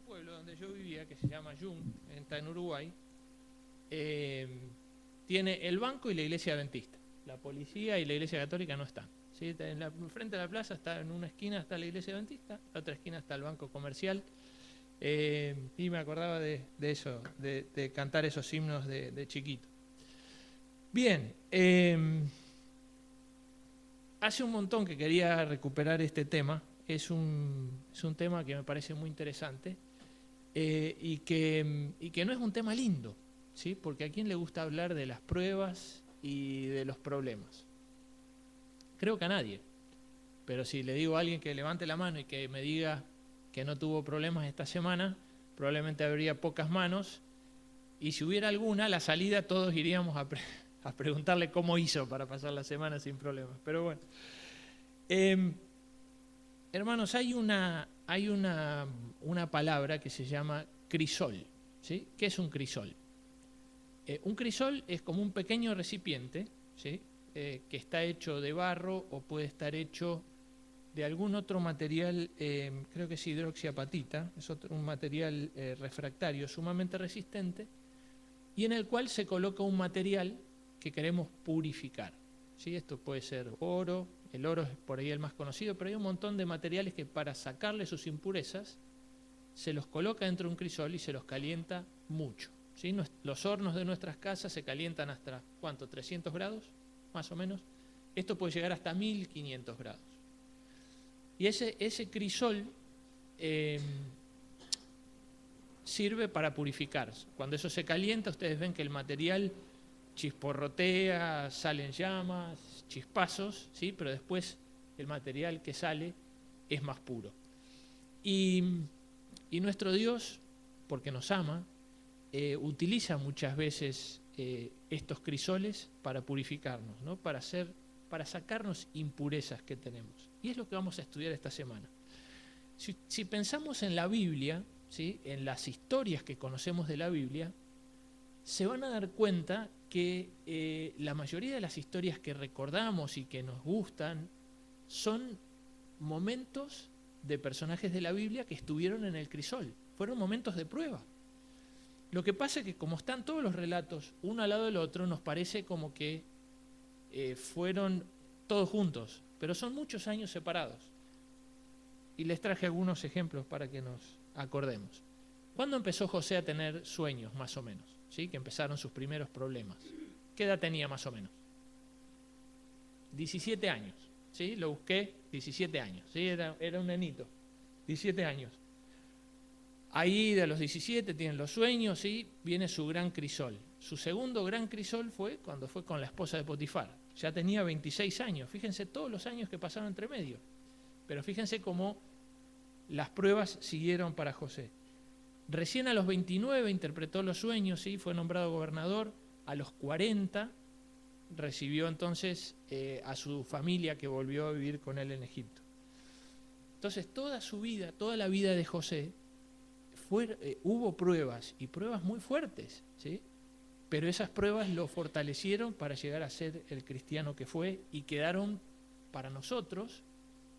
pueblo donde yo vivía, que se llama Yung, está en Uruguay, tiene el banco y la iglesia adventista. La policía y la iglesia católica no están. ¿Sí? Frente a la plaza, está en una esquina está la iglesia adventista, en la otra esquina está el banco comercial. Y me acordaba de eso, de cantar esos himnos de chiquito. Bien, hace un montón que quería recuperar este tema. Es un tema que me parece muy interesante y que no es un tema lindo, ¿sí? Porque a quién le gusta hablar de las pruebas y de los problemas. Creo que a nadie. Pero si le digo a alguien que levante la mano y que me diga que no tuvo problemas esta semana, probablemente habría pocas manos. Y si hubiera alguna, la salida todos iríamos a preguntarle cómo hizo para pasar la semana sin problemas. Pero bueno. Hermanos, hay una palabra que se llama crisol. ¿Sí? ¿Qué es un crisol? Un crisol es como un pequeño recipiente, ¿sí? Que está hecho de barro o puede estar hecho de algún otro material, creo que es hidroxiapatita, es un material refractario sumamente resistente, y en el cual se coloca un material que queremos purificar. ¿Sí? Esto puede ser oro, el oro es por ahí el más conocido, pero hay un montón de materiales que para sacarle sus impurezas se los coloca dentro de un crisol y se los calienta mucho. ¿Sí? Los hornos de nuestras casas se calientan hasta, ¿cuánto? 300 grados, más o menos. Esto puede llegar hasta 1500 grados. Y ese crisol sirve para purificar. Cuando eso se calienta, ustedes ven que el material chisporrotea, salen llamas, chispazos, ¿sí? Pero después el material que sale es más puro. Y nuestro Dios, porque nos ama, utiliza muchas veces estos crisoles para purificarnos, ¿no? Para sacarnos impurezas que tenemos. Y es lo que vamos a estudiar esta semana. Si pensamos en la Biblia, ¿sí? En las historias que conocemos de la Biblia, se van a dar cuenta que la mayoría de las historias que recordamos y que nos gustan son momentos de personajes de la Biblia que estuvieron en el crisol. Fueron momentos de prueba. Lo que pasa es que como están todos los relatos uno al lado del otro, nos parece como que fueron todos juntos, pero son muchos años separados. Y les traje algunos ejemplos para que nos acordemos. ¿Cuándo empezó José a tener sueños, más o menos? ¿Sí? Que empezaron sus primeros problemas. ¿Qué edad tenía más o menos? 17 años. ¿Sí? Lo busqué, 17 años. ¿Sí? Era un nenito. 17 años. Ahí de los 17 tienen los sueños, ¿sí? Viene su gran crisol. Su segundo gran crisol fue cuando fue con la esposa de Potifar. Ya tenía 26 años. Fíjense todos los años que pasaron entre medio. Pero fíjense cómo las pruebas siguieron para José. Recién a los 29 interpretó los sueños, ¿sí? Fue nombrado gobernador. A los 40 recibió entonces a su familia que volvió a vivir con él en Egipto. Entonces toda su vida, toda la vida de José, hubo pruebas y pruebas muy fuertes, ¿sí? Pero esas pruebas lo fortalecieron para llegar a ser el cristiano que fue y quedaron para nosotros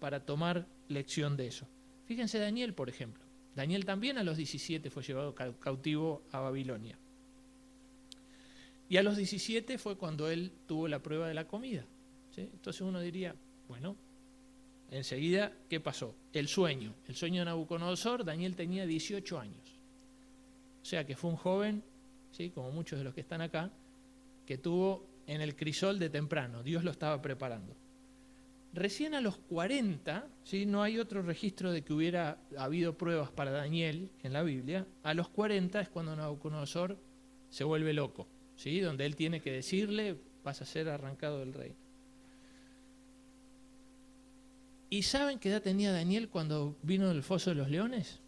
para tomar lección de eso. Fíjense Daniel, por ejemplo. Daniel también a los 17 fue llevado cautivo a Babilonia. Y a los 17 fue cuando él tuvo la prueba de la comida, ¿sí? Entonces uno diría, bueno, enseguida, ¿qué pasó? El sueño de Nabucodonosor, Daniel tenía 18 años. O sea que fue un joven, ¿sí? Como muchos de los que están acá, que tuvo en el crisol de temprano, Dios lo estaba preparando. Recién a los 40, ¿sí? No hay otro registro de que hubiera habido pruebas para Daniel en la Biblia. A los 40 es cuando Nabucodonosor se vuelve loco, ¿sí? Donde él tiene que decirle, vas a ser arrancado del reino. ¿Y saben qué edad tenía Daniel cuando vino del foso de los leones?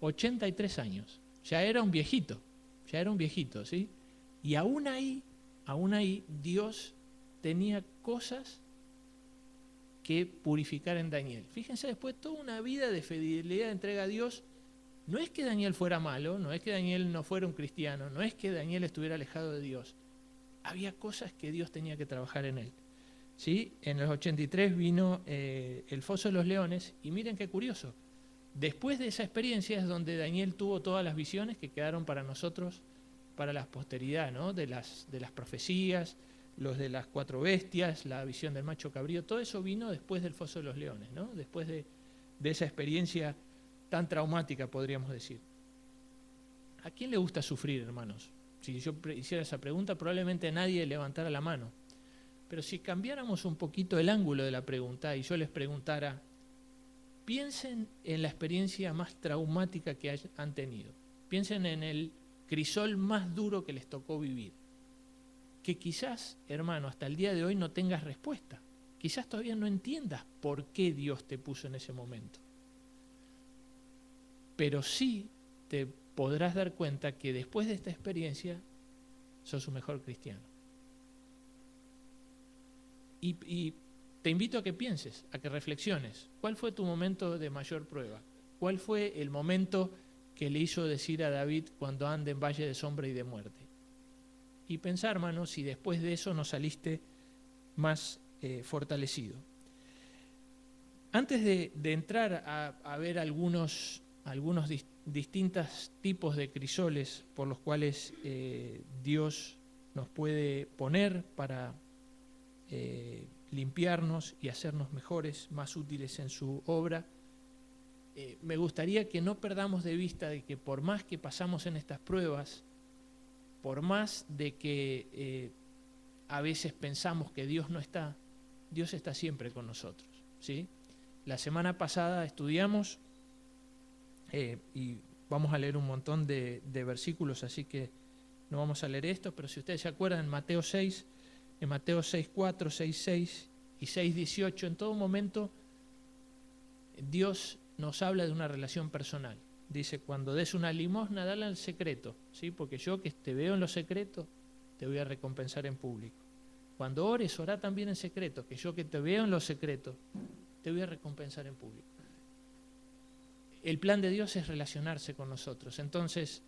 83 años. Ya era un viejito, ¿sí? Y aún ahí Dios tenía cosas que purificar en Daniel. Fíjense, después toda una vida de fidelidad, de entrega a Dios. No es que Daniel fuera malo, no es que Daniel no fuera un cristiano, no es que Daniel estuviera alejado de Dios. Había cosas que Dios tenía que trabajar en él. ¿sí? En el 83 vino el Foso de los Leones, y miren qué curioso. Después de esa experiencia es donde Daniel tuvo todas las visiones que quedaron para nosotros, para la posteridad, ¿no? De las profecías, los de las 4 bestias, la visión del macho cabrío, todo eso vino después del Foso de los Leones, ¿no? Después de esa experiencia tan traumática, podríamos decir. ¿A quién le gusta sufrir, hermanos? Si yo hiciera esa pregunta, probablemente nadie levantara la mano. Pero si cambiáramos un poquito el ángulo de la pregunta y yo les preguntara, piensen en la experiencia más traumática que han tenido. Piensen en el crisol más duro que les tocó vivir. Que quizás, hermano, hasta el día de hoy no tengas respuesta. Quizás todavía no entiendas por qué Dios te puso en ese momento. Pero sí te podrás dar cuenta que después de esta experiencia sos un mejor cristiano. Y te invito a que pienses, a que reflexiones. ¿Cuál fue tu momento de mayor prueba? ¿Cuál fue el momento que le hizo decir a David cuando ande en valle de sombra y de muerte? Y pensar, hermano, si después de eso no saliste más fortalecido. Antes de entrar a ver algunos distintos tipos de crisoles por los cuales Dios nos puede poner para limpiarnos y hacernos mejores, más útiles en su obra, me gustaría que no perdamos de vista de que por más que pasamos en estas pruebas, por más de que a veces pensamos que Dios no está, Dios está siempre con nosotros, ¿sí? La semana pasada estudiamos y vamos a leer un montón de versículos, así que no vamos a leer esto, pero si ustedes se acuerdan, en Mateo 6, en Mateo 6:4, 6:6 y 6:18, en todo momento Dios nos habla de una relación personal. Dice, cuando des una limosna, dala en secreto, ¿sí? Porque yo que te veo en lo secreto, te voy a recompensar en público. Cuando ores, orá también en secreto, que yo que te veo en lo secreto, te voy a recompensar en público. El plan de Dios es relacionarse con nosotros. Entonces,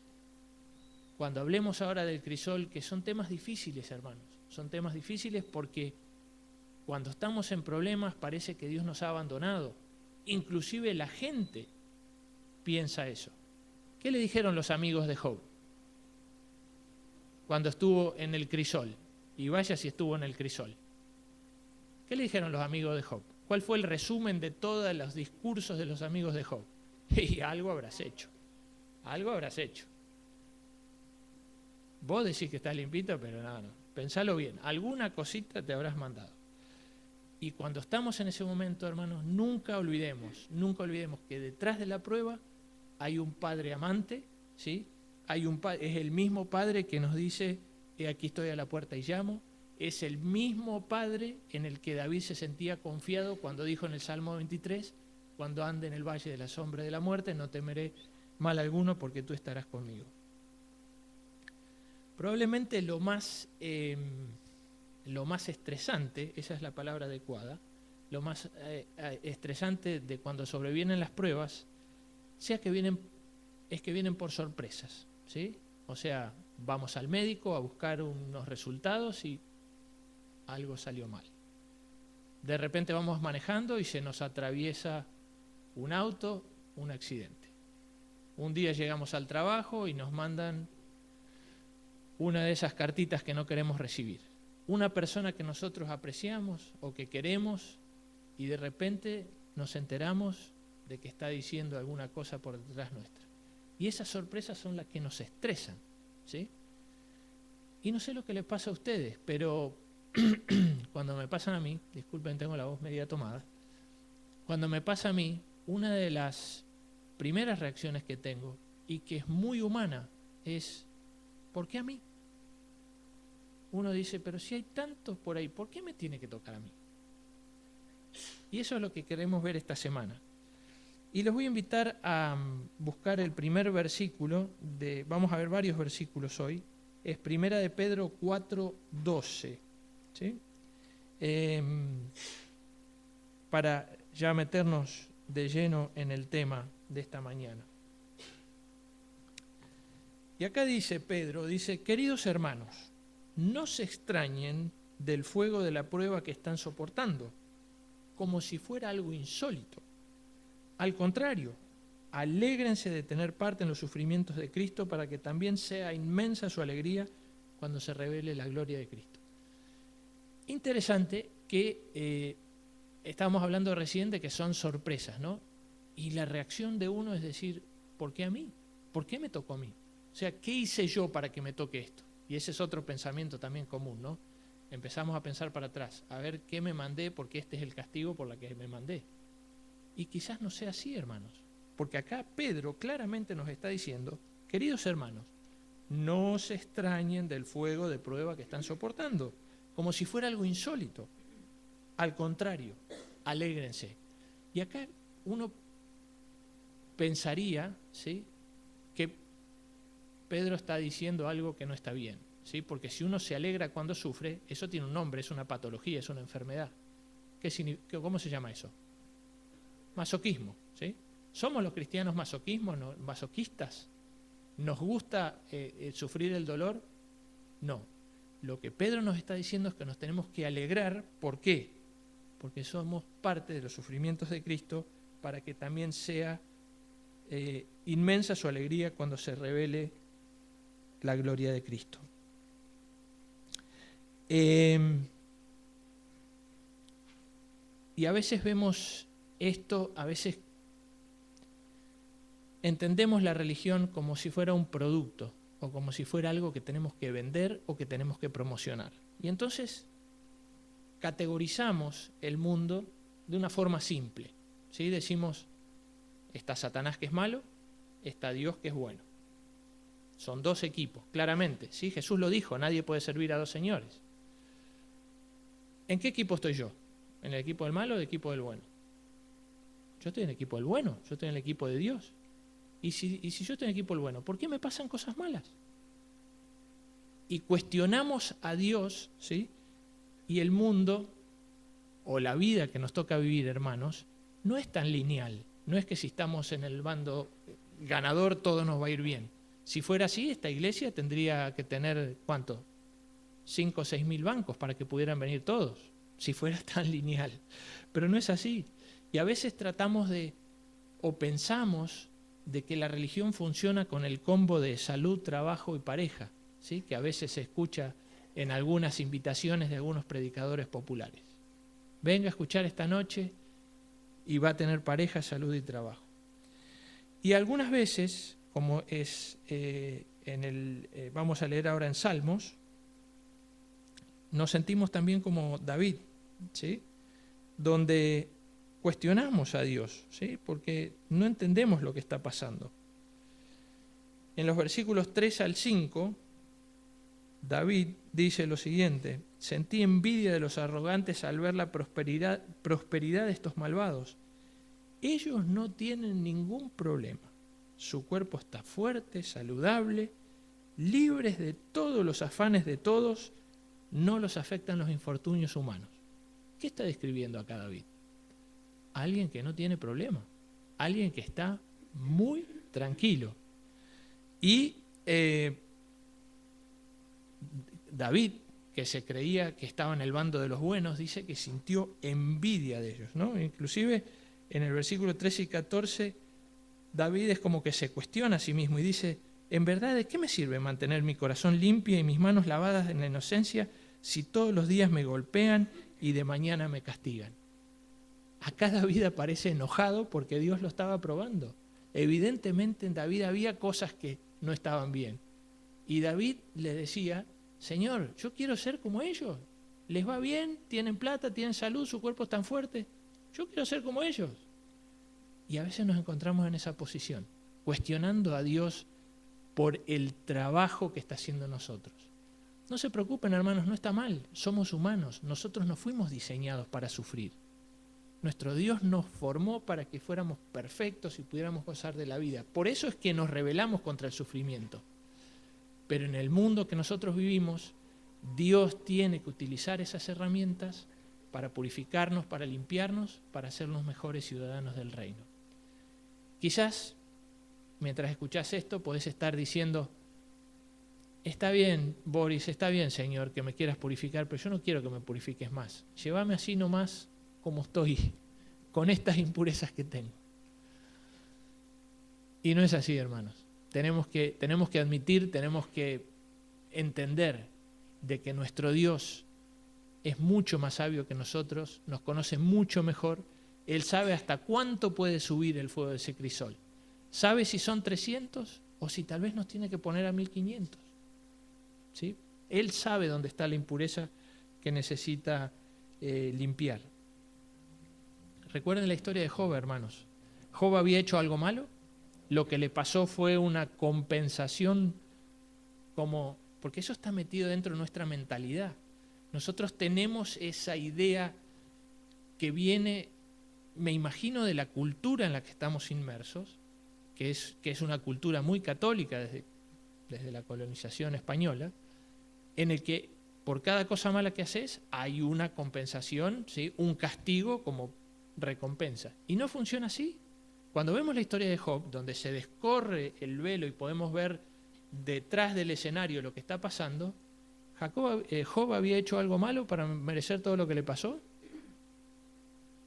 cuando hablemos ahora del crisol, que son temas difíciles, hermanos, son temas difíciles porque cuando estamos en problemas parece que Dios nos ha abandonado. Inclusive la gente piensa eso. ¿Qué le dijeron los amigos de Job cuando estuvo en el crisol? Y vaya si estuvo en el crisol. ¿Qué le dijeron los amigos de Job? ¿Cuál fue el resumen de todos los discursos de los amigos de Job? Y algo habrás hecho. Algo habrás hecho. Vos decís que estás limpito, pero no. Pensalo bien. Alguna cosita te habrás mandado. Y cuando estamos en ese momento, hermanos, nunca olvidemos que detrás de la prueba hay un Padre amante, ¿sí? Es el mismo Padre que nos dice, aquí estoy a la puerta y llamo. Es el mismo Padre en el que David se sentía confiado cuando dijo en el Salmo 23, cuando ande en el valle de la sombra de la muerte, no temeré mal alguno porque tú estarás conmigo. Probablemente lo más estresante, esa es la palabra adecuada, lo más estresante de cuando sobrevienen las pruebas, es que vienen por sorpresas, ¿sí? O sea, vamos al médico a buscar unos resultados y algo salió mal. De repente vamos manejando y se nos atraviesa un auto, un accidente. Un día llegamos al trabajo y nos mandan una de esas cartitas que no queremos recibir. Una persona que nosotros apreciamos o que queremos y de repente nos enteramos de que está diciendo alguna cosa por detrás nuestra. Y esas sorpresas son las que nos estresan, ¿sí? Y no sé lo que les pasa a ustedes, pero cuando me pasan a mí, disculpen, tengo la voz media tomada, cuando me pasa a mí, una de las primeras reacciones que tengo, y que es muy humana, es ¿por qué a mí? Uno dice, pero si hay tantos por ahí, ¿por qué me tiene que tocar a mí? Y eso es lo que queremos ver esta semana. Y los voy a invitar a buscar el primer versículo, vamos a ver varios versículos hoy, es Primera de Pedro 4:12, ¿sí? Para ya meternos de lleno en el tema de esta mañana. Y acá dice Pedro, dice, queridos hermanos, no se extrañen del fuego de la prueba que están soportando, como si fuera algo insólito. Al contrario, alégrense de tener parte en los sufrimientos de Cristo para que también sea inmensa su alegría cuando se revele la gloria de Cristo. Interesante que estábamos hablando recién de que son sorpresas, ¿no? Y la reacción de uno es decir, ¿por qué a mí? ¿Por qué me tocó a mí? O sea, ¿qué hice yo para que me toque esto? Y ese es otro pensamiento también común, ¿no? Empezamos a pensar para atrás, a ver qué me mandé, porque este es el castigo por la que me mandé. Y quizás no sea así, hermanos, porque acá Pedro claramente nos está diciendo, queridos hermanos, no se extrañen del fuego de prueba que están soportando, como si fuera algo insólito. Al contrario, alégrense. Y acá uno pensaría, ¿sí?, que Pedro está diciendo algo que no está bien, ¿sí? Porque si uno se alegra cuando sufre, eso tiene un nombre, es una patología, es una enfermedad. ¿Cómo se llama eso? Masoquismo, ¿sí? ¿Somos los cristianos masoquistas? ¿Nos gusta sufrir el dolor? No. Lo que Pedro nos está diciendo es que nos tenemos que alegrar. ¿Por qué? Porque somos parte de los sufrimientos de Cristo para que también sea inmensa su alegría cuando se revele la gloria de Cristo. Y a veces vemos esto, a veces entendemos la religión como si fuera un producto o como si fuera algo que tenemos que vender o que tenemos que promocionar. Y entonces categorizamos el mundo de una forma simple, ¿sí? Decimos, está Satanás que es malo, está Dios que es bueno. Son dos equipos, claramente, ¿sí? Jesús lo dijo, nadie puede servir a dos señores. ¿En qué equipo estoy yo? ¿En el equipo del malo o el equipo del bueno? Yo estoy en el equipo del bueno, yo estoy en el equipo de Dios. Y si yo estoy en el equipo del bueno, ¿por qué me pasan cosas malas? Y cuestionamos a Dios, ¿sí? Y el mundo, o la vida que nos toca vivir, hermanos, no es tan lineal. No es que si estamos en el bando ganador todo nos va a ir bien. Si fuera así, esta iglesia tendría que tener, ¿cuánto? 5 o 6 mil bancos para que pudieran venir todos, si fuera tan lineal. Pero no es así. Y a veces tratamos de, o pensamos, de que la religión funciona con el combo de salud, trabajo y pareja, ¿sí? Que a veces se escucha en algunas invitaciones de algunos predicadores populares. Venga a escuchar esta noche y va a tener pareja, salud y trabajo. Y algunas veces, como es vamos a leer ahora en Salmos, nos sentimos también como David, ¿sí? Donde cuestionamos a Dios, ¿sí? Porque no entendemos lo que está pasando. En los versículos 3 al 5, David dice lo siguiente: sentí envidia de los arrogantes al ver la prosperidad de estos malvados. Ellos no tienen ningún problema. Su cuerpo está fuerte, saludable, libres de todos los afanes de todos, no los afectan los infortunios humanos. ¿Qué está describiendo acá David? Alguien que no tiene problema, alguien que está muy tranquilo. Y David, que se creía que estaba en el bando de los buenos, dice que sintió envidia de ellos, ¿no? Inclusive en el versículo 13 y 14, David es como que se cuestiona a sí mismo y dice: ¿en verdad de qué me sirve mantener mi corazón limpio y mis manos lavadas en la inocencia si todos los días me golpean y de mañana me castigan? Acá David aparece enojado porque Dios lo estaba probando. Evidentemente en David había cosas que no estaban bien. Y David le decía: Señor, yo quiero ser como ellos. Les va bien, tienen plata, tienen salud, su cuerpo es tan fuerte. Yo quiero ser como ellos. Y a veces nos encontramos en esa posición, cuestionando a Dios por el trabajo que está haciendo nosotros. No se preocupen, hermanos, no está mal. Somos humanos. Nosotros no fuimos diseñados para sufrir. Nuestro Dios nos formó para que fuéramos perfectos y pudiéramos gozar de la vida. Por eso es que nos rebelamos contra el sufrimiento. Pero en el mundo que nosotros vivimos, Dios tiene que utilizar esas herramientas para purificarnos, para limpiarnos, para hacernos mejores ciudadanos del reino. Quizás, mientras escuchás esto, podés estar diciendo: está bien, Boris, está bien, Señor, que me quieras purificar, pero yo no quiero que me purifiques más. Llévame así nomás como estoy, con estas impurezas que tengo. Y no es así, hermanos. Tenemos que admitir, tenemos que entender de que nuestro Dios es mucho más sabio que nosotros, nos conoce mucho mejor. Él sabe hasta cuánto puede subir el fuego de ese crisol. Sabe si son 300 o si tal vez nos tiene que poner a 1500. ¿Sí? Él sabe dónde está la impureza que necesita limpiar. Recuerden la historia de Job, hermanos. Job había hecho algo malo. Lo que le pasó fue una compensación, porque eso está metido dentro de nuestra mentalidad. Nosotros tenemos esa idea que viene, me imagino, de la cultura en la que estamos inmersos, que es una cultura muy católica desde la colonización española, en el que por cada cosa mala que haces hay una compensación, ¿sí? Un castigo como recompensa. Y no funciona así. Cuando vemos la historia de Job, donde se descorre el velo y podemos ver detrás del escenario lo que está pasando, Job había hecho algo malo para merecer todo lo que le pasó.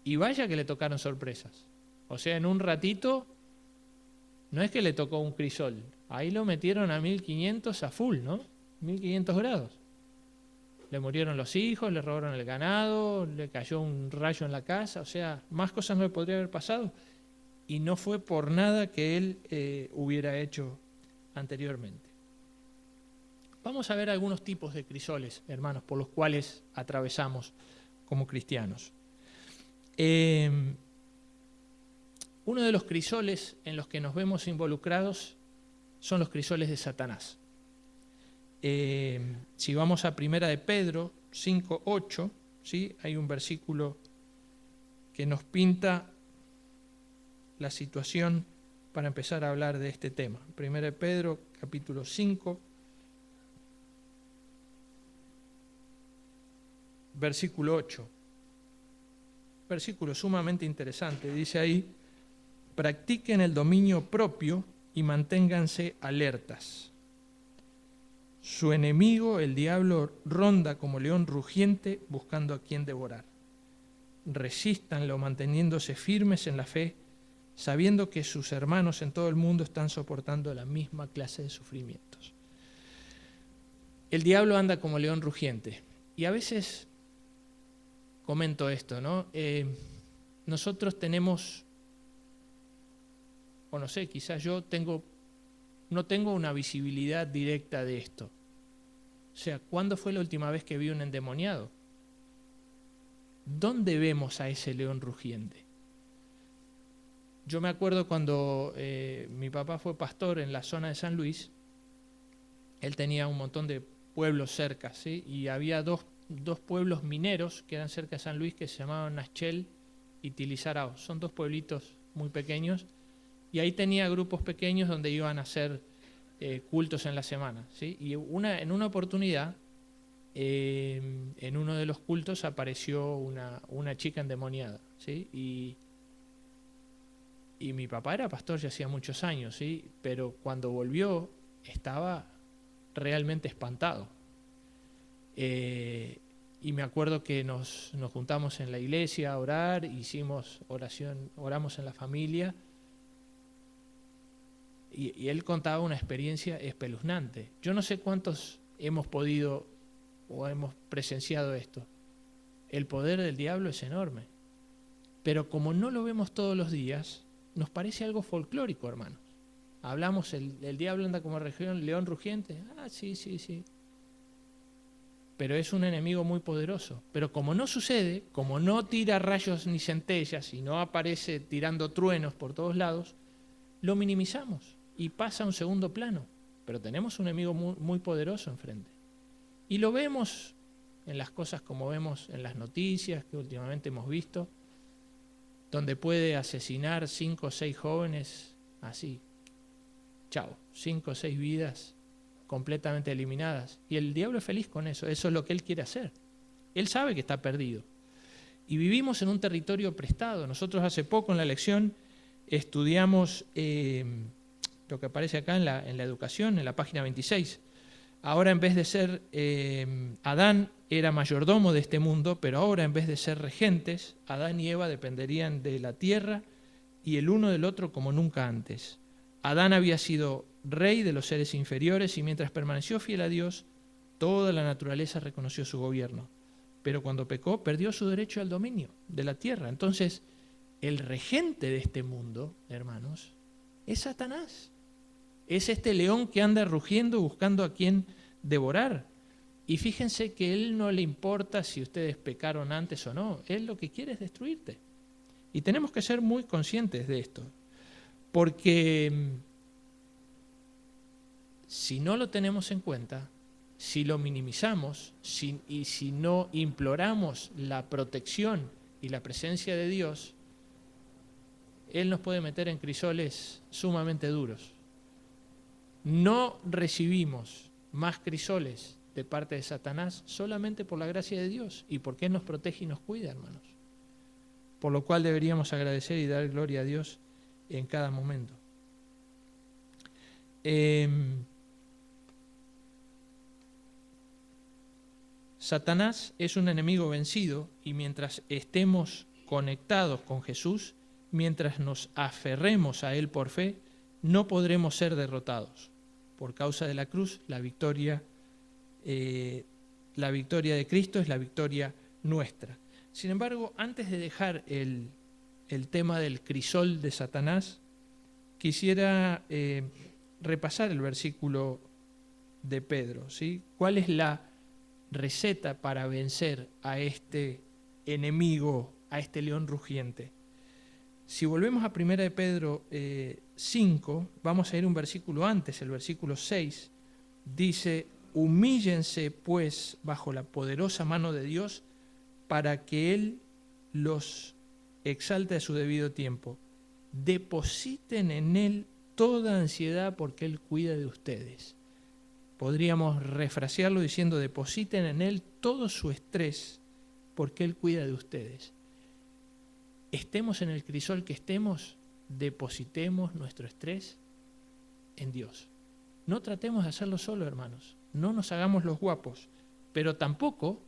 Y vaya que le tocaron sorpresas. O sea, en un ratito, no es que le tocó un crisol, ahí lo metieron a 1500 a full, ¿no? 1500 grados. Le murieron los hijos, le robaron el ganado, le cayó un rayo en la casa, o sea, más cosas no le podría haber pasado. Y no fue por nada que él hubiera hecho anteriormente. Vamos a ver algunos tipos de crisoles, hermanos, por los cuales atravesamos como cristianos. Uno de los crisoles en los que nos vemos involucrados son los crisoles de Satanás. Si vamos a Primera de Pedro 5:8, ¿sí? Hay un versículo que nos pinta la situación para empezar a hablar de este tema. Primera de Pedro, capítulo 5, versículo 8. Versículo sumamente interesante. Dice ahí: practiquen el dominio propio y manténganse alertas. Su enemigo, el diablo, ronda como león rugiente buscando a quien devorar. Resístanlo manteniéndose firmes en la fe, sabiendo que sus hermanos en todo el mundo están soportando la misma clase de sufrimientos. El diablo anda como león rugiente. Y a veces comento esto, ¿no? Nosotros tenemos, o no sé, quizás yo no tengo una visibilidad directa de esto. O sea, ¿cuándo fue la última vez que vi un endemoniado? ¿Dónde vemos a ese león rugiente? Yo me acuerdo cuando mi papá fue pastor en la zona de San Luis, él tenía un montón de pueblos cerca, ¿sí? Y había dos pueblos mineros que eran cerca de San Luis que se llamaban Naschel y Tilizarao. Son dos pueblitos muy pequeños y ahí tenía grupos pequeños donde iban a hacer cultos en la semana, ¿sí? Y en una oportunidad, en uno de los cultos apareció una chica endemoniada, ¿sí? Y mi papá era pastor ya hacía muchos años, ¿sí? Pero cuando volvió estaba realmente espantado. Y me acuerdo que nos juntamos en la iglesia a orar, hicimos oración, oramos en la familia, y él contaba una experiencia espeluznante. Yo no sé cuántos hemos podido o hemos presenciado esto. El poder del diablo es enorme, pero como no lo vemos todos los días, nos parece algo folclórico, hermanos. Hablamos, el diablo anda como león rugiente. Ah, sí. Pero es un enemigo muy poderoso. Pero como no sucede, como no tira rayos ni centellas y no aparece tirando truenos por todos lados, lo minimizamos y pasa a un segundo plano. Pero tenemos un enemigo muy, muy poderoso enfrente. Y lo vemos en las cosas como vemos en las noticias que últimamente hemos visto, donde puede asesinar 5 o 6 jóvenes así. Chao, 5 o 6 vidas completamente eliminadas. Y el diablo es feliz con eso. Eso es lo que él quiere hacer. Él sabe que está perdido. Y vivimos en un territorio prestado. Nosotros hace poco en la lección estudiamos lo que aparece acá en la educación, en la página 26. Ahora en vez de ser, Adán era mayordomo de este mundo, pero ahora en vez de ser regentes, Adán y Eva dependerían de la tierra y el uno del otro como nunca antes. Adán había sido rey de los seres inferiores y mientras permaneció fiel a Dios, toda la naturaleza reconoció su gobierno. Pero cuando pecó, perdió su derecho al dominio de la tierra. Entonces, el regente de este mundo, hermanos, es Satanás. Es este león que anda rugiendo buscando a quien devorar. Y fíjense que a él no le importa si ustedes pecaron antes o no. Él lo que quiere es destruirte. Y tenemos que ser muy conscientes de esto. Porque si no lo tenemos en cuenta, si lo minimizamos y si no imploramos la protección y la presencia de Dios, Él nos puede meter en crisoles sumamente duros. No recibimos más crisoles de parte de Satanás solamente por la gracia de Dios y porque Él nos protege y nos cuida, hermanos. Por lo cual deberíamos agradecer y dar gloria a Dios en cada momento. Satanás es un enemigo vencido y mientras estemos conectados con Jesús, mientras nos aferremos a Él por fe, no podremos ser derrotados. Por causa de la cruz, la victoria de Cristo es la victoria nuestra. Sin embargo, antes de dejar el tema del crisol de Satanás, quisiera repasar el versículo de Pedro, ¿sí? ¿Cuál es la receta para vencer a este enemigo, a este león rugiente? Si volvemos a 1 de Pedro 5, vamos a ir un versículo antes, el versículo 6, dice: humíllense pues bajo la poderosa mano de Dios para que Él los exalte a su debido tiempo. Depositen en Él toda ansiedad porque Él cuida de ustedes. Podríamos refrasearlo diciendo: depositen en Él todo su estrés porque Él cuida de ustedes. Estemos en el crisol que estemos, depositemos nuestro estrés en Dios. No tratemos de hacerlo solo, hermanos. No nos hagamos los guapos, pero tampoco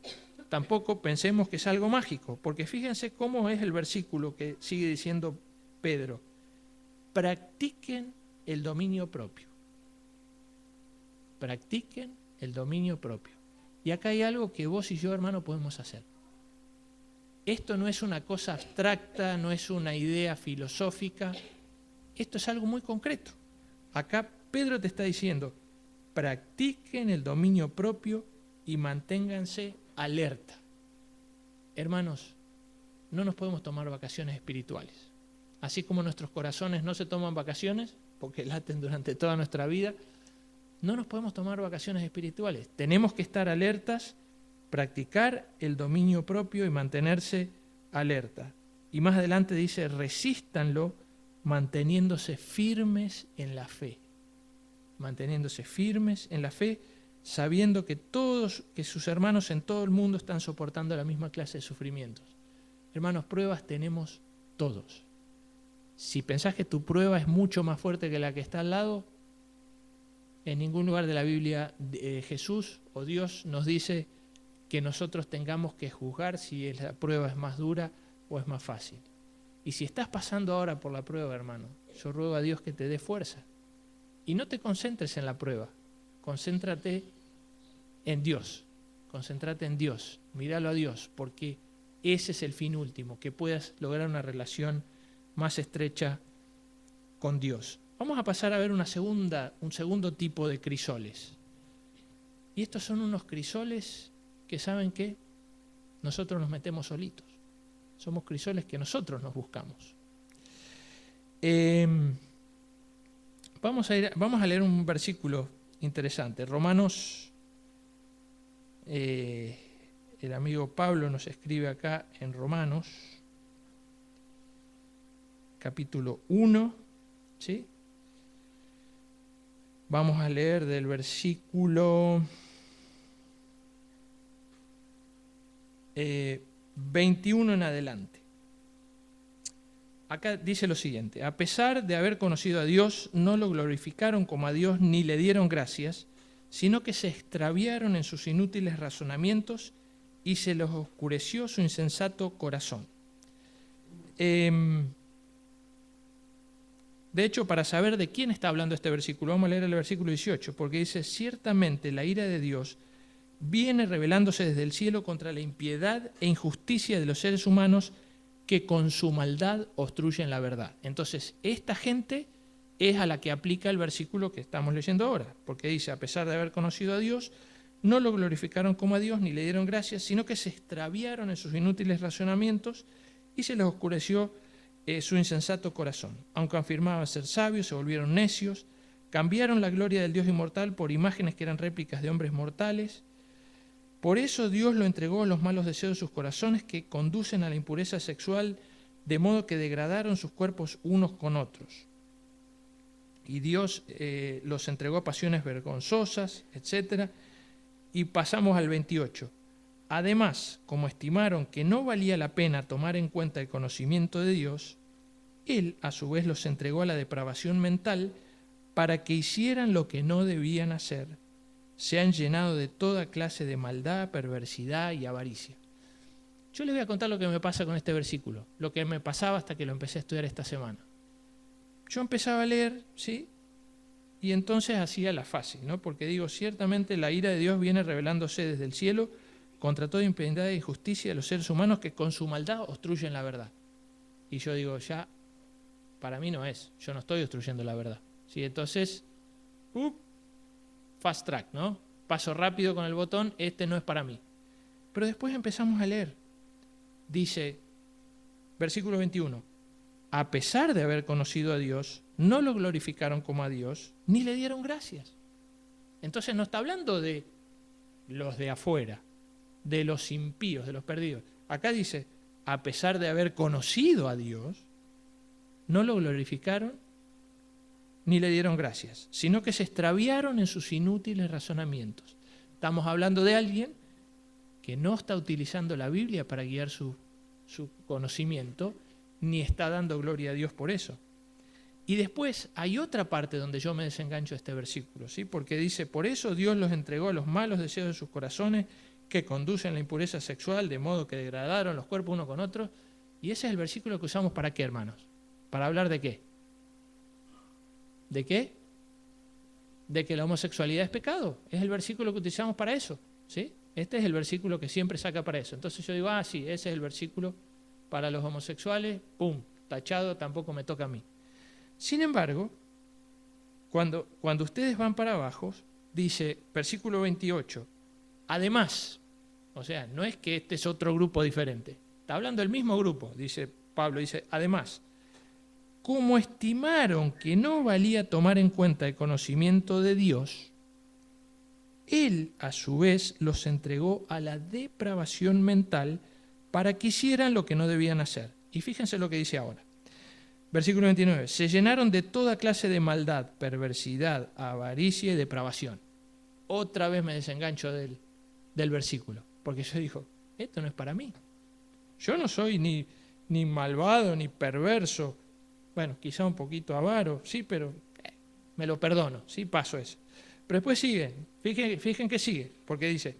pensemos que es algo mágico, porque fíjense cómo es el versículo que sigue diciendo Pedro: practiquen el dominio propio. Practiquen el dominio propio. Y acá hay algo que vos y yo, hermano, podemos hacer. Esto no es una cosa abstracta, no es una idea filosófica, esto es algo muy concreto. Acá Pedro te está diciendo: practiquen el dominio propio y manténganse alerta. Hermanos, no nos podemos tomar vacaciones espirituales. Así como nuestros corazones no se toman vacaciones, porque laten durante toda nuestra vida, no nos podemos tomar vacaciones espirituales. Tenemos que estar alertas, practicar el dominio propio y mantenerse alerta. Y más adelante dice: resístanlo manteniéndose firmes en la fe. Manteniéndose firmes en la fe, sabiendo que sus hermanos en todo el mundo están soportando la misma clase de sufrimientos. Hermanos, pruebas tenemos todos. Si pensás que tu prueba es mucho más fuerte que la que está al lado, en ningún lugar de la Biblia Jesús o Dios nos dice que nosotros tengamos que juzgar si la prueba es más dura o es más fácil. Y si estás pasando ahora por la prueba, hermano, yo ruego a Dios que te dé fuerza. Y no te concentres en la prueba, concéntrate en Dios, concéntrate en Dios, míralo a Dios, porque ese es el fin último, que puedas lograr una relación más estrecha con Dios. Vamos a pasar a ver un segundo tipo de crisoles. Y estos son unos crisoles que, ¿saben qué? Nosotros nos metemos solitos. Somos crisoles que nosotros nos buscamos. Vamos a leer un versículo interesante. Romanos, el amigo Pablo nos escribe acá en Romanos, capítulo 1, ¿sí? Vamos a leer del versículo 21 en adelante. Acá dice lo siguiente: a pesar de haber conocido a Dios, no lo glorificaron como a Dios ni le dieron gracias, sino que se extraviaron en sus inútiles razonamientos y se les oscureció su insensato corazón. De hecho, para saber de quién está hablando este versículo, vamos a leer el versículo 18, porque dice: ciertamente la ira de Dios viene revelándose desde el cielo contra la impiedad e injusticia de los seres humanos que con su maldad obstruyen la verdad. Entonces, esta gente es a la que aplica el versículo que estamos leyendo ahora, porque dice: a pesar de haber conocido a Dios, no lo glorificaron como a Dios ni le dieron gracias, sino que se extraviaron en sus inútiles razonamientos y se les oscureció su insensato corazón. Aunque afirmaban ser sabios, se volvieron necios, cambiaron la gloria del Dios inmortal por imágenes que eran réplicas de hombres mortales. Por eso Dios lo entregó a los malos deseos de sus corazones, que conducen a la impureza sexual, de modo que degradaron sus cuerpos unos con otros. Y Dios los entregó a pasiones vergonzosas, etc. Y pasamos al 28. Además, como estimaron que no valía la pena tomar en cuenta el conocimiento de Dios, Él a su vez los entregó a la depravación mental para que hicieran lo que no debían hacer. Se han llenado de toda clase de maldad, perversidad y avaricia. Yo les voy a contar lo que me pasa con este versículo, lo que me pasaba hasta que lo empecé a estudiar esta semana. Yo empezaba a leer, ¿sí? Y entonces hacía la fácil, ¿no? Porque digo, ciertamente la ira de Dios viene revelándose desde el cielo contra toda impiedad e injusticia de los seres humanos que con su maldad obstruyen la verdad. Y yo digo, ya, para mí no es, yo no estoy obstruyendo la verdad. ¿Sí? Entonces, fast track, ¿no? Paso rápido con el botón, este no es para mí. Pero después empezamos a leer. Dice, versículo 21, a pesar de haber conocido a Dios, no lo glorificaron como a Dios, ni le dieron gracias. Entonces no está hablando de los de afuera, de los impíos, de los perdidos. Acá dice, a pesar de haber conocido a Dios, no lo glorificaron ni le dieron gracias, sino que se extraviaron en sus inútiles razonamientos. Estamos hablando de alguien que no está utilizando la Biblia para guiar su conocimiento, ni está dando gloria a Dios por eso. Y después hay otra parte donde yo me desengancho de este versículo, ¿sí? Porque dice, por eso Dios los entregó a los malos deseos de sus corazones, que conducen a la impureza sexual, de modo que degradaron los cuerpos uno con otro. Y ese es el versículo que usamos ¿para qué, hermanos? ¿Para hablar de qué? ¿De qué? De que la homosexualidad es pecado. Es el versículo que utilizamos para eso, ¿sí? Este es el versículo que siempre saca para eso. Entonces yo digo, sí, ese es el versículo para los homosexuales, ¡pum!, tachado, tampoco me toca a mí. Sin embargo, cuando ustedes van para abajo, dice, versículo 28, además, o sea, no es que este es otro grupo diferente, está hablando del mismo grupo, dice Pablo, dice, además, como estimaron que no valía tomar en cuenta el conocimiento de Dios, Él a su vez los entregó a la depravación mental para que hicieran lo que no debían hacer. Y fíjense lo que dice ahora. Versículo 29. Se llenaron de toda clase de maldad, perversidad, avaricia y depravación. Otra vez me desengancho del versículo, porque yo digo, esto no es para mí. Yo no soy ni malvado, ni perverso. Bueno, quizá un poquito avaro, sí, pero me lo perdono, sí, paso eso. Pero después sigue, fíjense que sigue, porque dice,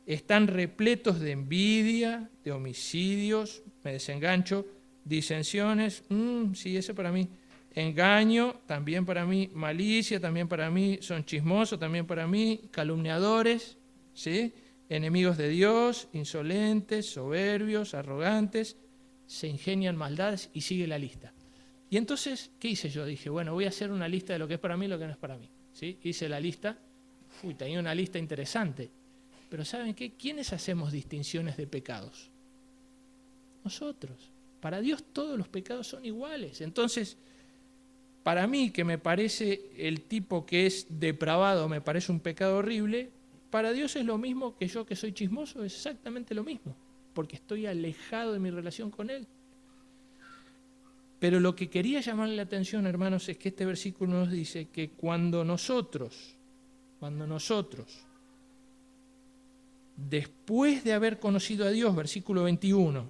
están repletos de envidia, de homicidios, me desengancho, disensiones, sí, eso para mí, engaño, también para mí, malicia, también para mí, son chismosos, también para mí, calumniadores, ¿sí? Enemigos de Dios, insolentes, soberbios, arrogantes, se ingenian maldades y sigue la lista. Y entonces, ¿qué hice yo? Dije, bueno, voy a hacer una lista de lo que es para mí y lo que no es para mí. ¿Sí? Hice la lista, tenía una lista interesante. Pero ¿saben qué? ¿Quiénes hacemos distinciones de pecados? Nosotros. Para Dios todos los pecados son iguales. Entonces, para mí, que me parece el tipo que es depravado, me parece un pecado horrible, para Dios es lo mismo que yo que soy chismoso, es exactamente lo mismo, porque estoy alejado de mi relación con Él. Pero lo que quería llamarle la atención, hermanos, es que este versículo nos dice que cuando nosotros, después de haber conocido a Dios, versículo 21,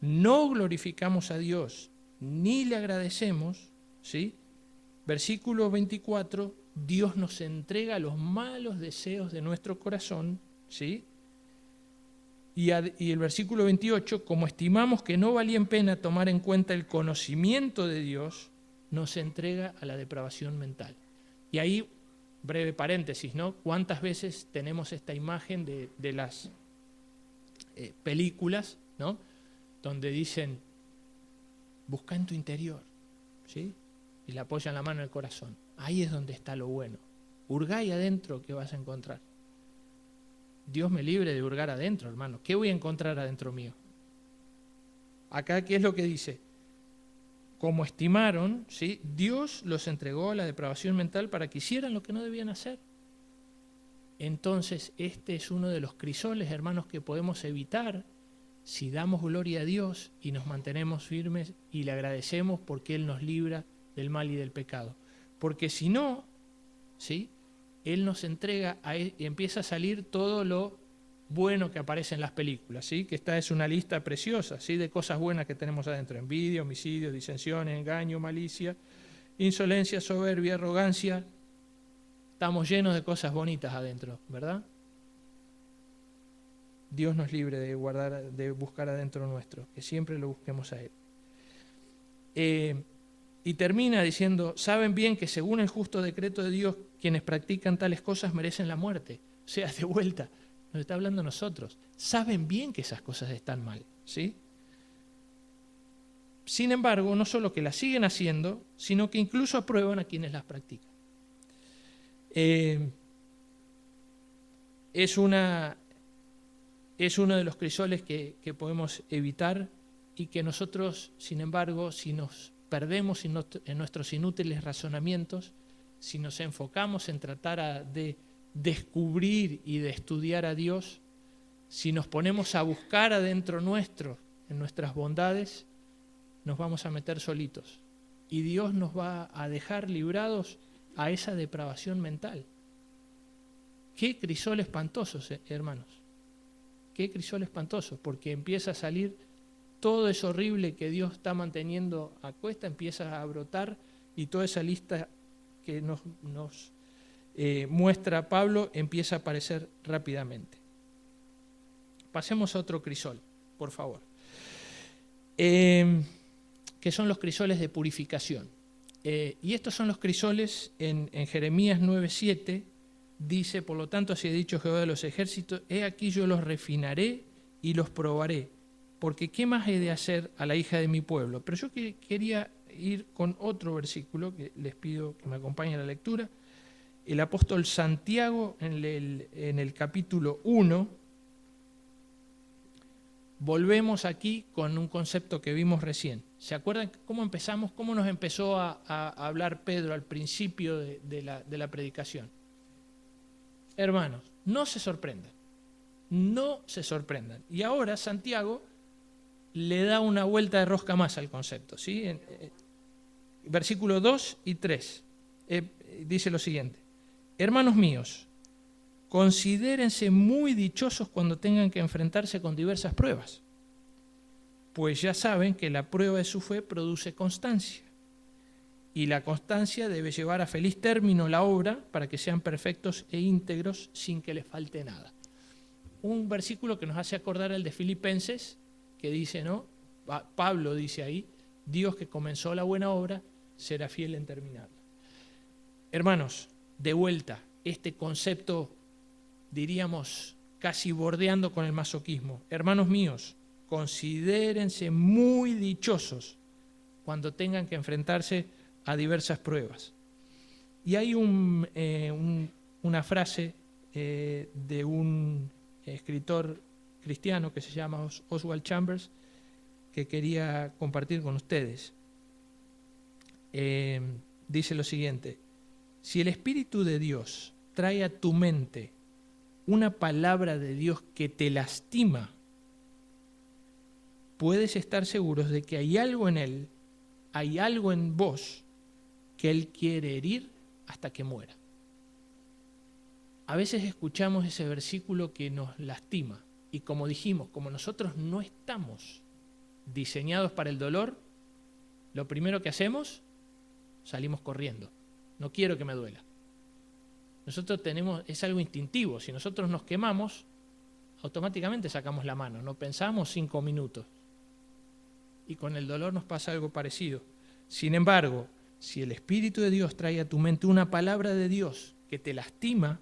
no glorificamos a Dios ni le agradecemos, ¿sí? Versículo 24 Dios nos entrega los malos deseos de nuestro corazón, ¿sí? Y el versículo 28, como estimamos que no valía en pena tomar en cuenta el conocimiento de Dios, nos entrega a la depravación mental. Y ahí, breve paréntesis, ¿no? ¿Cuántas veces tenemos esta imagen de las películas, ¿no? Donde dicen, busca en tu interior, ¿sí? Y le apoyan la mano en el corazón. Ahí es donde está lo bueno. Hurgá ahí adentro que vas a encontrar. Dios me libre de hurgar adentro, hermano. ¿Qué voy a encontrar adentro mío? Acá, ¿qué es lo que dice? Como estimaron, ¿sí? Dios los entregó a la depravación mental para que hicieran lo que no debían hacer. Entonces, este es uno de los crisoles, hermanos, que podemos evitar si damos gloria a Dios y nos mantenemos firmes y le agradecemos porque Él nos libra del mal y del pecado. Porque si no, ¿sí? Él nos entrega y empieza a salir todo lo bueno que aparece en las películas, ¿sí? Que esta es una lista preciosa, ¿sí? De cosas buenas que tenemos adentro: envidia, homicidio, disensiones, engaño, malicia, insolencia, soberbia, arrogancia. Estamos llenos de cosas bonitas adentro, ¿verdad? Dios nos libre de buscar adentro nuestro, que siempre lo busquemos a Él. Y termina diciendo, saben bien que según el justo decreto de Dios, quienes practican tales cosas merecen la muerte. O sea, de vuelta, nos está hablando a nosotros. Saben bien que esas cosas están mal, ¿sí? Sin embargo, no solo que las siguen haciendo, sino que incluso aprueban a quienes las practican. Es uno de los crisoles que podemos evitar y que nosotros, sin embargo, si nos perdemos en nuestros inútiles razonamientos, si nos enfocamos en tratar de descubrir y de estudiar a Dios, si nos ponemos a buscar adentro nuestro, en nuestras bondades, nos vamos a meter solitos. Y Dios nos va a dejar librados a esa depravación mental. Qué crisol espantoso, hermanos. Qué crisol espantoso, porque empieza a salir todo eso horrible que Dios está manteniendo a cuesta, empieza a brotar, y toda esa lista que nos muestra Pablo empieza a aparecer rápidamente. Pasemos a otro crisol, por favor. Que son los crisoles de purificación. Y estos son los crisoles en Jeremías 9:7, dice, por lo tanto, así ha dicho Jehová de los ejércitos, he aquí yo los refinaré y los probaré, porque ¿qué más he de hacer a la hija de mi pueblo? Pero yo quería ir con otro versículo, que les pido que me acompañen a la lectura. El apóstol Santiago, en el capítulo 1, volvemos aquí con un concepto que vimos recién. ¿Se acuerdan cómo empezamos? ¿Cómo nos empezó a hablar Pedro al principio de la predicación? Hermanos, no se sorprendan. No se sorprendan. Y ahora Santiago le da una vuelta de rosca más al concepto, ¿sí? Versículos 2 y 3 dice lo siguiente: hermanos míos, considérense muy dichosos cuando tengan que enfrentarse con diversas pruebas, pues ya saben que la prueba de su fe produce constancia, y la constancia debe llevar a feliz término la obra para que sean perfectos e íntegros sin que les falte nada. Un versículo que nos hace acordar al de Filipenses, que dice, ¿no? Pablo dice ahí, Dios que comenzó la buena obra será fiel en terminarla. Hermanos, de vuelta, este concepto, diríamos, casi bordeando con el masoquismo. Hermanos míos, considérense muy dichosos cuando tengan que enfrentarse a diversas pruebas. Y hay una frase de un escritor cristiano que se llama Oswald Chambers, que quería compartir con ustedes. Dice lo siguiente: si el Espíritu de Dios trae a tu mente una palabra de Dios que te lastima, puedes estar seguros de que hay algo en Él, hay algo en vos que Él quiere herir hasta que muera. A veces escuchamos ese versículo que nos lastima, y como dijimos, como nosotros no estamos diseñados para el dolor, lo primero que hacemos, salimos corriendo. No quiero que me duela. Nosotros tenemos, es algo instintivo. Si nosotros nos quemamos, automáticamente sacamos la mano. No pensamos 5 minutos. Y con el dolor nos pasa algo parecido. Sin embargo, si el Espíritu de Dios trae a tu mente una palabra de Dios que te lastima,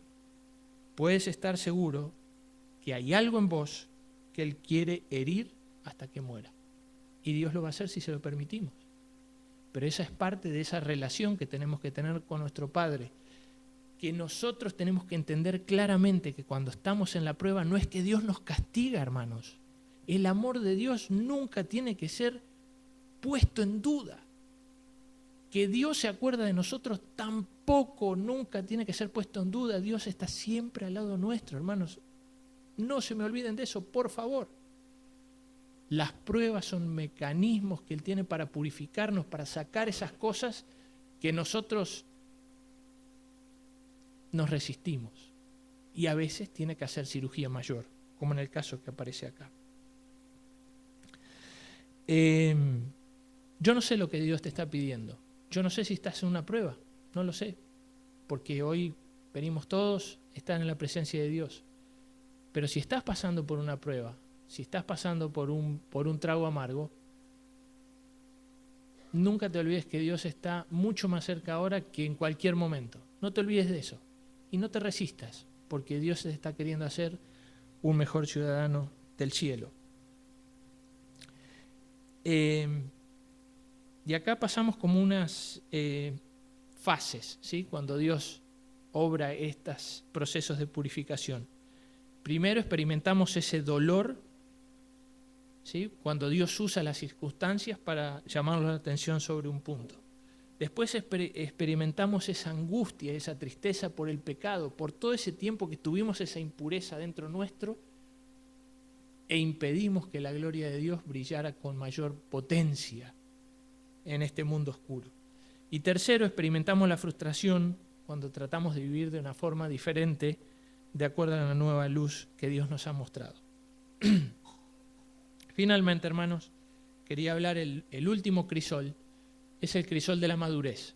puedes estar seguro que hay algo en vos que Él quiere herir hasta que muera. Y Dios lo va a hacer si se lo permitimos. Pero esa es parte de esa relación que tenemos que tener con nuestro Padre, que nosotros tenemos que entender claramente que cuando estamos en la prueba no es que Dios nos castiga, hermanos. El amor de Dios nunca tiene que ser puesto en duda. Que Dios se acuerda de nosotros tampoco nunca tiene que ser puesto en duda. Dios está siempre al lado nuestro, hermanos. No se me olviden de eso, por favor. Las pruebas son mecanismos que Él tiene para purificarnos, para sacar esas cosas que nosotros nos resistimos. Y a veces tiene que hacer cirugía mayor, como en el caso que aparece acá. Yo no sé lo que Dios te está pidiendo. Yo no sé si estás en una prueba, no lo sé, porque hoy venimos todos a estar en la presencia de Dios. Pero si estás pasando por una prueba, si estás pasando por un trago amargo, nunca te olvides que Dios está mucho más cerca ahora que en cualquier momento. No te olvides de eso y no te resistas, porque Dios te está queriendo hacer un mejor ciudadano del cielo. Y acá pasamos como unas fases, ¿sí? Cuando Dios obra estos procesos de purificación. Primero experimentamos ese dolor, ¿sí? Cuando Dios usa las circunstancias para llamarnos la atención sobre un punto. Después experimentamos esa angustia, esa tristeza por el pecado, por todo ese tiempo que tuvimos esa impureza dentro nuestro e impedimos que la gloria de Dios brillara con mayor potencia en este mundo oscuro. Y tercero, experimentamos la frustración cuando tratamos de vivir de una forma diferente de acuerdo a la nueva luz que Dios nos ha mostrado. Finalmente, hermanos, quería hablar el último crisol, es el crisol de la madurez.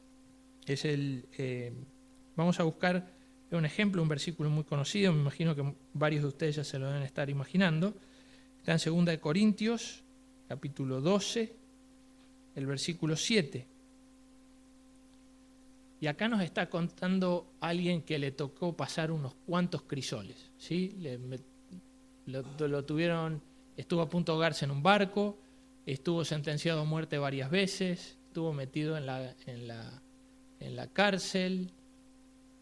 Vamos a buscar un ejemplo, un versículo muy conocido, me imagino que varios de ustedes ya se lo deben estar imaginando. Está en 2 Corintios, capítulo 12, el versículo 7. Y acá nos está contando alguien que le tocó pasar unos cuantos crisoles, ¿sí? Lo tuvieron, estuvo a punto de ahogarse en un barco, estuvo sentenciado a muerte varias veces, estuvo metido en la cárcel.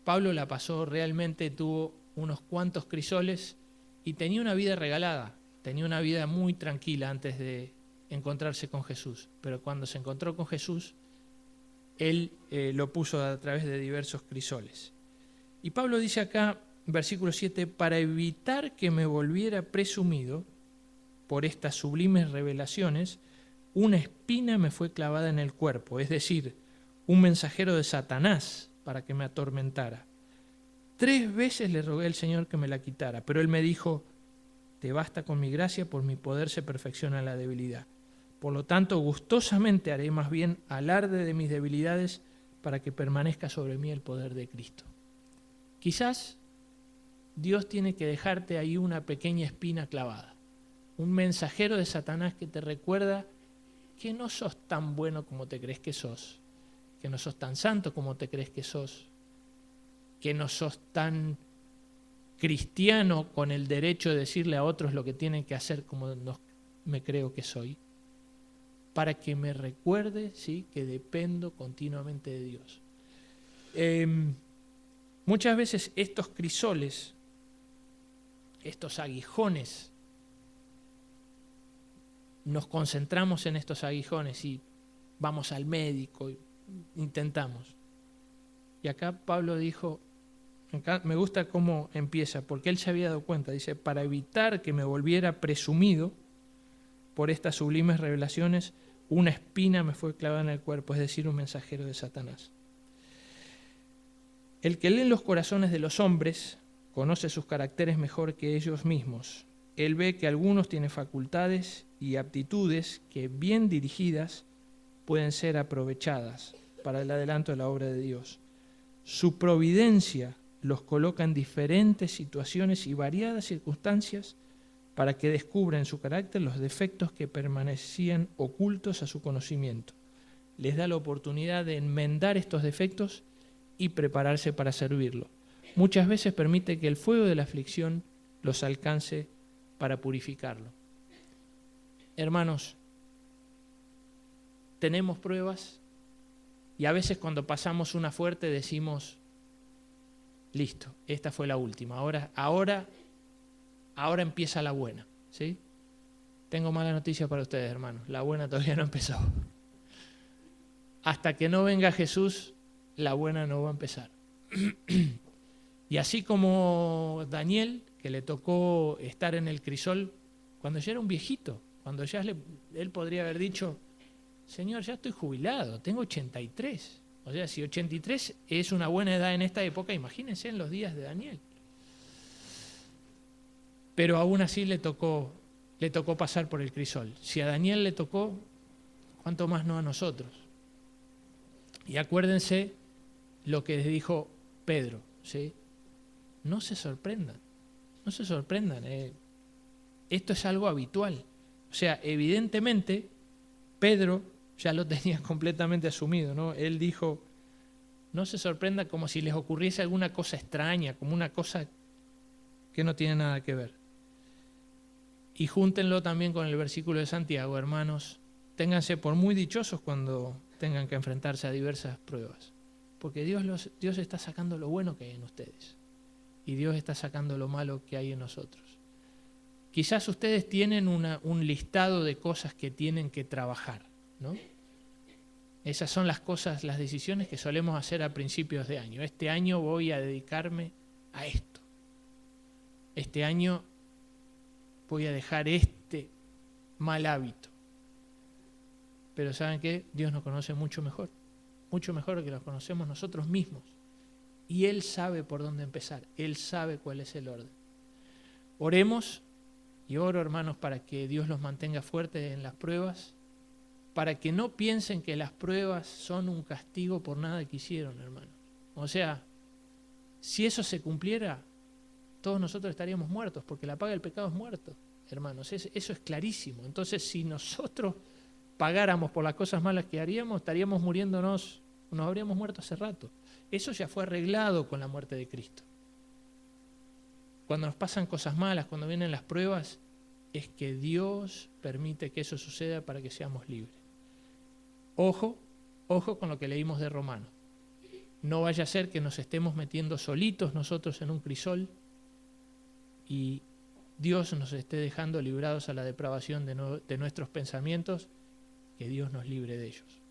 Pablo la pasó realmente, tuvo unos cuantos crisoles y tenía una vida regalada, tenía una vida muy tranquila antes de encontrarse con Jesús. Pero cuando se encontró con Jesús, Él lo puso a través de diversos crisoles. Y Pablo dice acá, versículo 7, para evitar que me volviera presumido por estas sublimes revelaciones, una espina me fue clavada en el cuerpo, es decir, un mensajero de Satanás para que me atormentara. 3 veces le rogué al Señor que me la quitara, pero Él me dijo, te basta con mi gracia, por mi poder se perfecciona en la debilidad. Por lo tanto, gustosamente haré más bien alarde de mis debilidades para que permanezca sobre mí el poder de Cristo. Quizás Dios tiene que dejarte ahí una pequeña espina clavada, un mensajero de Satanás que te recuerda que no sos tan bueno como te crees que sos, que no sos tan santo como te crees que sos, que no sos tan cristiano con el derecho de decirle a otros lo que tienen que hacer como me creo que soy, para que me recuerde, ¿sí?, que dependo continuamente de Dios. Muchas veces estos crisoles, estos aguijones, nos concentramos en estos aguijones y vamos al médico, y intentamos. Y acá Pablo dijo, acá me gusta cómo empieza, porque él se había dado cuenta, dice, para evitar que me volviera presumido por estas sublimes revelaciones, una espina me fue clavada en el cuerpo, es decir, un mensajero de Satanás. El que lee los corazones de los hombres conoce sus caracteres mejor que ellos mismos. Él ve que algunos tienen facultades y aptitudes que, bien dirigidas, pueden ser aprovechadas para el adelanto de la obra de Dios. Su providencia los coloca en diferentes situaciones y variadas circunstancias para que descubra en su carácter los defectos que permanecían ocultos a su conocimiento. Les da la oportunidad de enmendar estos defectos y prepararse para servirlo. Muchas veces permite que el fuego de la aflicción los alcance para purificarlo. Hermanos, tenemos pruebas y a veces cuando pasamos una fuerte decimos, listo, esta fue la última, ahora empieza la buena, ¿sí? Tengo mala noticia para ustedes, hermanos, la buena todavía no empezó. Hasta que no venga Jesús, la buena no va a empezar. Y así como Daniel, que le tocó estar en el crisol cuando ya era un viejito, cuando ya él podría haber dicho, Señor, ya estoy jubilado, tengo 83. O sea, si 83 es una buena edad en esta época, imagínense en los días de Daniel. Pero aún así le tocó pasar por el crisol. Si a Daniel le tocó, ¿cuánto más no a nosotros? Y acuérdense lo que les dijo Pedro, ¿sí? No se sorprendan, no se sorprendan. Esto es algo habitual. O sea, evidentemente, Pedro ya lo tenía completamente asumido, ¿no? Él dijo, no se sorprenda como si les ocurriese alguna cosa extraña, como una cosa que no tiene nada que ver. Y júntenlo también con el versículo de Santiago, hermanos, ténganse por muy dichosos cuando tengan que enfrentarse a diversas pruebas, porque Dios está sacando lo bueno que hay en ustedes y Dios está sacando lo malo que hay en nosotros. Quizás ustedes tienen un listado de cosas que tienen que trabajar, ¿no? Esas son las cosas, las decisiones que solemos hacer a principios de año. Este año voy a dedicarme a esto. Este año voy a dejar este mal hábito. Pero ¿saben qué? Dios nos conoce mucho mejor que los conocemos nosotros mismos. Y Él sabe por dónde empezar, Él sabe cuál es el orden. Oremos, y oro, hermanos, para que Dios los mantenga fuertes en las pruebas, para que no piensen que las pruebas son un castigo por nada que hicieron, hermanos. O sea, si eso se cumpliera, todos nosotros estaríamos muertos, porque la paga del pecado es muerto, hermanos. Eso es clarísimo. Entonces, si nosotros pagáramos por las cosas malas que haríamos, estaríamos muriéndonos, nos habríamos muerto hace rato. Eso ya fue arreglado con la muerte de Cristo. Cuando nos pasan cosas malas, cuando vienen las pruebas, es que Dios permite que eso suceda para que seamos libres. Ojo con lo que leímos de Romanos. No vaya a ser que nos estemos metiendo solitos nosotros en un crisol y Dios nos esté dejando librados a la depravación de nuestros pensamientos, que Dios nos libre de ellos.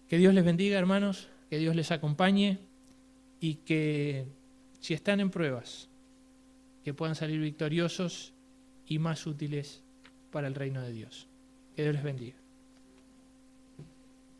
Que Dios les bendiga, hermanos, que Dios les acompañe y que si están en pruebas, que puedan salir victoriosos y más útiles para el reino de Dios. Que Dios les bendiga.